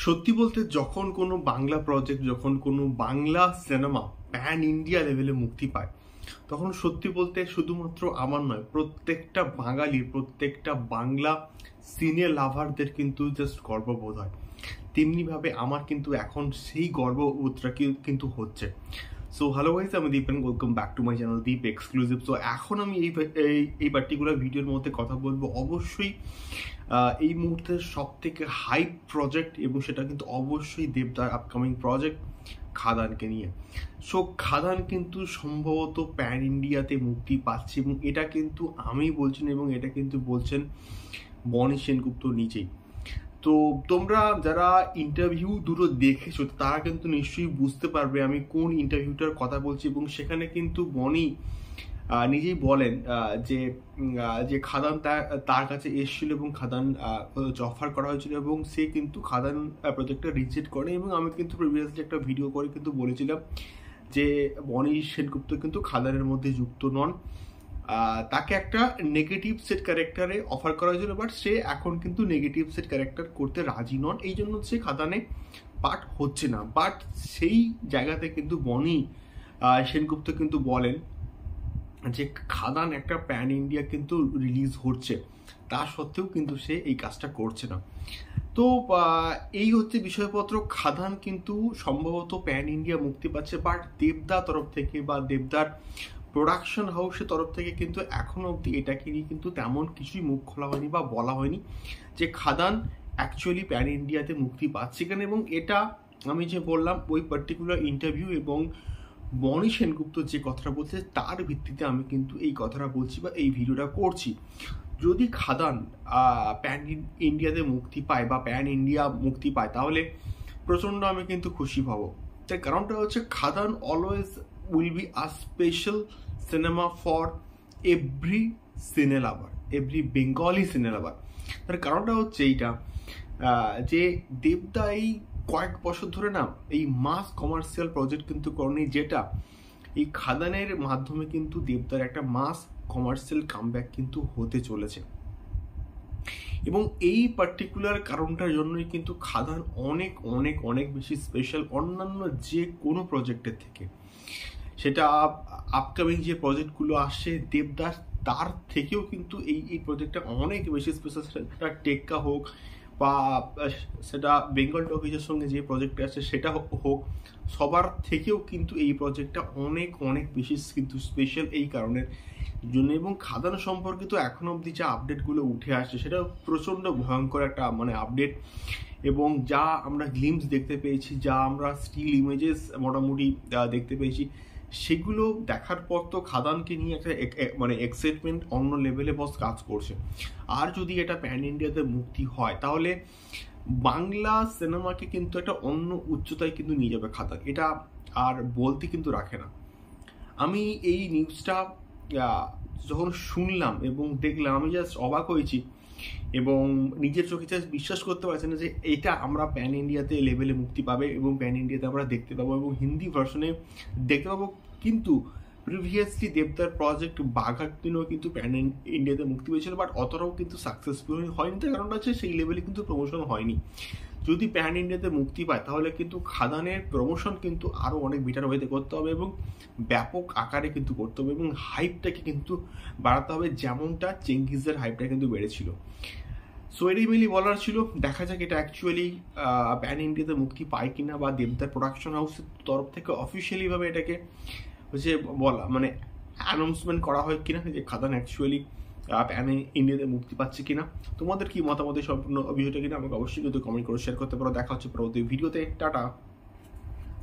সত্যি বলতে যখন কোনো বাংলা প্রজেক্ট, যখন কোনো বাংলা সিনেমা প্যান ইন্ডিয়া লেভেলে মুক্তি পায়, তখন সত্যি বলতে শুধুমাত্র আমার নয়, প্রত্যেকটা বাঙালির, প্রত্যেকটা বাংলা সিনে লাভারদের কিন্তু জাস্ট গর্ববোধ হয়। তেমনিভাবে আমার কিন্তু এখন সেই গর্ববোধটা কিন্তু হচ্ছে। সো হ্যালো গাইস, আমি Deep and welcome back to my channel Deep exclusive. So এখন আমি এই পার্টিকুলার ভিডিওর মধ্যে কথা বলবো অবশ্যই এই মুহূর্তের সব থেকে হাইপ প্রজেক্ট, এবং সেটা কিন্তু অবশ্যই দেবদার আপকামিং প্রজেক্ট খাদানকে নিয়ে। সো খাদান কিন্তু সম্ভবত প্যান ইন্ডিয়াতে মুক্তি পাচ্ছে, এবং এটা কিন্তু আমি বলছি না, এবং এটা কিন্তু বলছেন বনি সেনগুপ্ত নিজেই। তো তোমরা যারা ইন্টারভিউ দুটো দেখেছো তারা কিন্তু নিশ্চয়ই বুঝতে পারবে আমি কোন ইন্টারভিউটার কথা বলছি, এবং সেখানে কিন্তু বনি নিজেই বলেন যে যে খাদান তার কাছে এসেছিল এবং খাদান অফার করা হয়েছিল, এবং সে কিন্তু খাদান প্রজেক্টটা রিজেক্ট করে। এবং আমি কিন্তু প্রিভিয়াসলি একটা ভিডিও করে কিন্তু বলেছিলাম যে বনি সেনগুপ্ত কিন্তু খাদানের মধ্যে যুক্ত নন, তাকে একটা নেগেটিভ সেট ক্যারেক্টারে অফার করা হয়েছিল, বাট সে এখন কিন্তু নেগেটিভ সেট ক্যারেক্টার করতে রাজি নন, এই জন্য সে খাদানে পার্ট হচ্ছে না। বাট সেই জায়গাতে কিন্তু বনি সেনগুপ্ত কিন্তু বলেন যে খাদান একটা প্যান ইন্ডিয়া কিন্তু রিলিজ হচ্ছে, তা সত্ত্বেও কিন্তু সে এই কাজটা করছে না। তো এই হচ্ছে বিষয়পত্র। খাদান কিন্তু সম্ভবত প্যান ইন্ডিয়া মুক্তি পাচ্ছে, বাট দেবদা তরফ থেকে বা দেবদার প্রোডাকশন হাউসের তরফ থেকে কিন্তু এখনো অবধি এটাকে নিয়ে কিন্তু তেমন কিছুই মুখ খোলা হয়নি বা বলা হয়নি যে খাদান অ্যাকচুয়ালি প্যান ইন্ডিয়াতে মুক্তি পাচ্ছে কেন। এবং এটা আমি যে বললাম ওই পার্টিকুলার ইন্টারভিউ এবং বনি সেনগুপ্ত যে কথাটা বলছে তার ভিত্তিতে আমি কিন্তু এই কথাটা বলছি বা এই ভিডিওটা করছি। যদি খাদান প্যান ইন্ডিয়াতে মুক্তি পায় বা প্যান ইন্ডিয়া মুক্তি পায়, তাহলে প্রচণ্ড আমি কিন্তু খুশি হব। তার কারণটা হচ্ছে Khadaan always will be a special cinema for every cine lover, every Bengali সিনে লাভার। তার কারণটা হচ্ছে এইটা যে দেবদা এই কয়েক বছর ধরে না এই মাস কমার্শিয়াল প্রজেক্ট কিন্তু করেনি, যেটা এই খাদানের মাধ্যমে কিন্তু দেবদার একটা মাস কমার্শিয়াল কামব্যাক কিন্তু হতে চলেছে। এবং এই পার্টিকুলার কারণটার জন্যই কিন্তু খাদান অনেক অনেক অনেক বেশি স্পেশাল অন্যান্য যে কোনো প্রজেক্টের থেকে। সেটা আপকামিং যে প্রজেক্টগুলো আসছে দেবদাস, তার থেকেও কিন্তু এই প্রজেক্টটা অনেক বেশি স্পেশাল। সেটা টেক্কা হোক বা সেটা বেঙ্গল টকিজের সঙ্গে যে প্রজেক্টটা আছে সেটা হোক, সবার থেকেও কিন্তু এই প্রজেক্টটা অনেক অনেক বেশি কিন্তু স্পেশাল এই কারণের জন্য। এবং খাদান সম্পর্কিত এখনো অবধি যে আপডেটগুলো উঠে আসছে সেটা প্রচণ্ড ভয়ঙ্কর একটা আপডেট। এবং যা আমরা গ্লিমস দেখতে পেয়েছি, যা আমরা স্টিল ইমেজেস মোটামুটি দেখতে পেয়েছি, সেগুলো দেখার পর তো খাদানকে নিয়ে একটা এক্সাইটমেন্ট অন্য লেভেলে বস কাজ করছে। আর যদি এটা প্যান ইন্ডিয়াতে মুক্তি হয়, তাহলে বাংলা সিনেমাকে কিন্তু একটা অন্য উচ্চতায় কিন্তু নিয়ে যাবে খাদান, এটা আর বলতে কিন্তু রাখে না। আমি এই নিউজটা যখন শুনলাম এবং দেখলাম, আমি জাস্ট অবাক হয়েছি এবং নিজের চোখে জাস্ট বিশ্বাস করতে পারছি না যে এটা আমরা প্যান ইন্ডিয়াতে লেভেলে মুক্তি পাবে এবং প্যান ইন্ডিয়াতে আমরা দেখতে পাবো এবং হিন্দি ভার্সনে দেখতে পাবো। কিন্তু প্রিভিয়াসলি দেবদার প্রজেক্ট বাঘাটিনও কিন্তু প্যান ইন্ডিয়াতে মুক্তি পেয়েছিল, বাট অতটাও কিন্তু সাকসেসফুল হয়নি। তার কারণটা হচ্ছে সেই লেভেলে কিন্তু প্রমোশন হয়নি। যদি প্যান ইন্ডিয়াতে মুক্তি পায়, তাহলে কিন্তু খাদানের প্রমোশন কিন্তু আরও অনেক বেটার ওয়েতে করতে হবে এবং ব্যাপক আকারে কিন্তু করতে হবে এবং হাইপটাকে কিন্তু বাড়াতে হবে, যেমনটা চেঙ্গিজের হাইপটা কিন্তু বেড়েছিল। সো এটাই মেনলি বলার ছিল। দেখা যাক এটা অ্যাকচুয়ালি প্যান ইন্ডিয়াতে মুক্তি পায় কিনা, বা দেবদার প্রোডাকশন হাউসের তরফ থেকে অফিসিয়ালিভাবে এটাকে হচ্ছে বলা অ্যানাউন্সমেন্ট করা হয় কিনা যে খাদান অ্যাকচুয়ালি প্যান ইন্ডিয়াতে মুক্তি পাচ্ছে কিনা। তোমাদের কি মতামত সম্পূর্ণ বিষয়টা কিনা আমাকে অবশ্যই কিন্তু কমেন্ট করে শেয়ার করতে পারো। দেখা হচ্ছে পরবর্তী ভিডিওতে। টাটা।